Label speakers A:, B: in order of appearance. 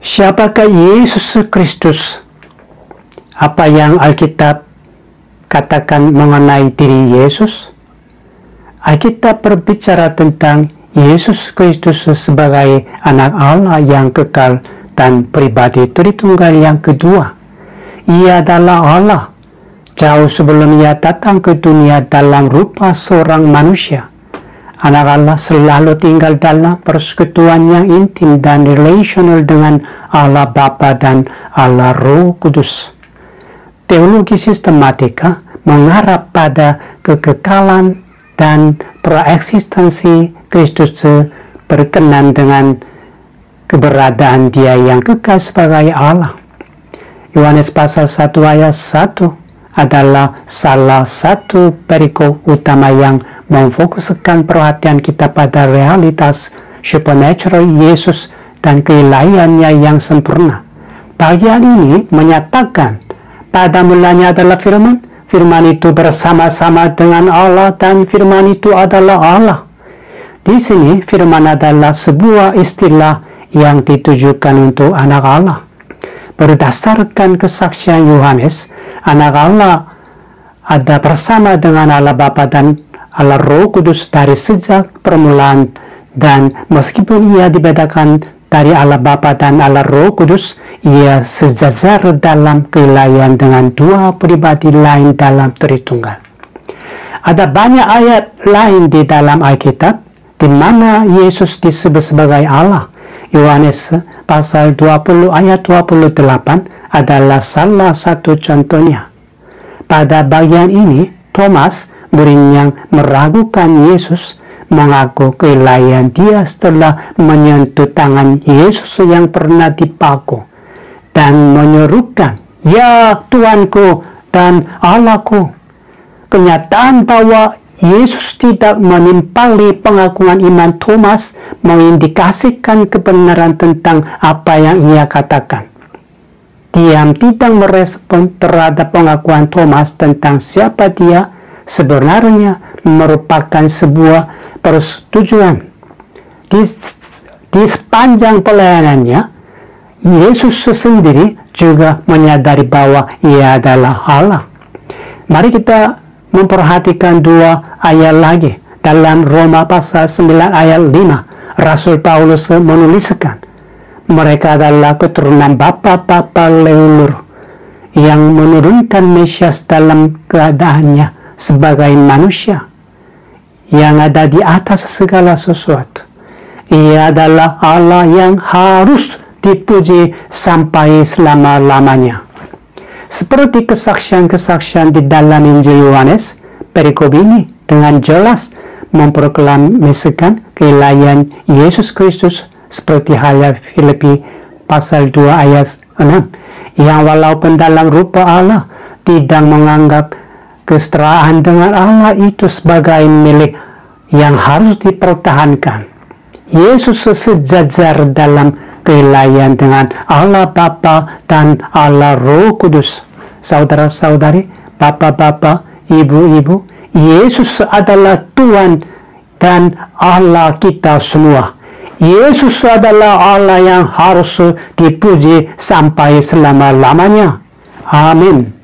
A: Siapakah Yesus Kristus? Apa yang Alkitab katakan mengenai diri Yesus? Alkitab berbicara tentang Yesus Kristus sebagai anak Allah yang kekal dan pribadi Tritunggal yang kedua. Ia adalah Allah jauh sebelum ia datang ke dunia dalam rupa seorang manusia. Anak Allah selalu tinggal dalam persekutuan yang intim dan relasional dengan Allah Bapa dan Allah Roh Kudus. Teologi sistematika mengarah pada kekekalan dan preeksistensi Kristus berkenan dengan keberadaan Dia yang kekal sebagai Allah. Yohanes pasal 1 ayat 1 adalah salah satu perikop utama yang memfokuskan perhatian kita pada realitas supernatural Yesus dan keilahiannya yang sempurna. Bagian ini menyatakan pada mulanya adalah firman, firman itu bersama-sama dengan Allah dan firman itu adalah Allah. Di sini firman adalah sebuah istilah yang ditujukan untuk anak Allah. Berdasarkan kesaksian Yohanes, anak Allah ada bersama dengan Allah Bapa dan Allah Roh Kudus dari sejak permulaan, dan meskipun ia dibedakan dari Allah Bapa dan Allah Roh Kudus, ia sejajar dalam keilahian dengan dua pribadi lain dalam Tritunggal. Ada banyak ayat lain di dalam Alkitab di mana Yesus disebut sebagai Allah. Yohanes pasal 20 ayat 28 adalah salah satu contohnya. Pada bagian ini, Thomas, murid yang meragukan Yesus, mengaku keilahian Dia setelah menyentuh tangan Yesus yang pernah dipaku dan menyerukan, "Ya Tuanku dan Allahku." Kenyataan bahwa Yesus tidak menimpali pengakuan iman Thomas mengindikasikan kebenaran tentang apa yang ia katakan. Diam tidak merespon terhadap pengakuan Thomas tentang siapa Dia sebenarnya merupakan sebuah persetujuan. Di sepanjang pelayanannya, Yesus sendiri juga menyadari bahwa Ia adalah Allah. Mari kita memperhatikan dua ayat lagi. Dalam Roma pasal 9 ayat 5, Rasul Paulus menuliskan, mereka adalah keturunan bapa-bapa leluhur yang menurunkan Mesias dalam keadaannya sebagai manusia yang ada di atas segala sesuatu. Ia adalah Allah yang harus dipuji sampai selama-lamanya. Seperti kesaksian-kesaksian di dalam Injil Yohanes, perikop ini dengan jelas memproklamasikan keilahian Yesus Kristus seperti halnya Filipi pasal 2 ayat 6, yang walaupun dalam rupa Allah tidak menganggap kesetaraan dengan Allah itu sebagai milik yang harus dipertahankan. Yesus sejajar dalam keilahian dengan Allah Bapa dan Allah Roh Kudus. Saudara-saudari, bapak-bapak, ibu-ibu, Yesus adalah Tuhan dan Allah kita semua. Yesus adalah Allah yang harus dipuji sampai selama-lamanya. Amin.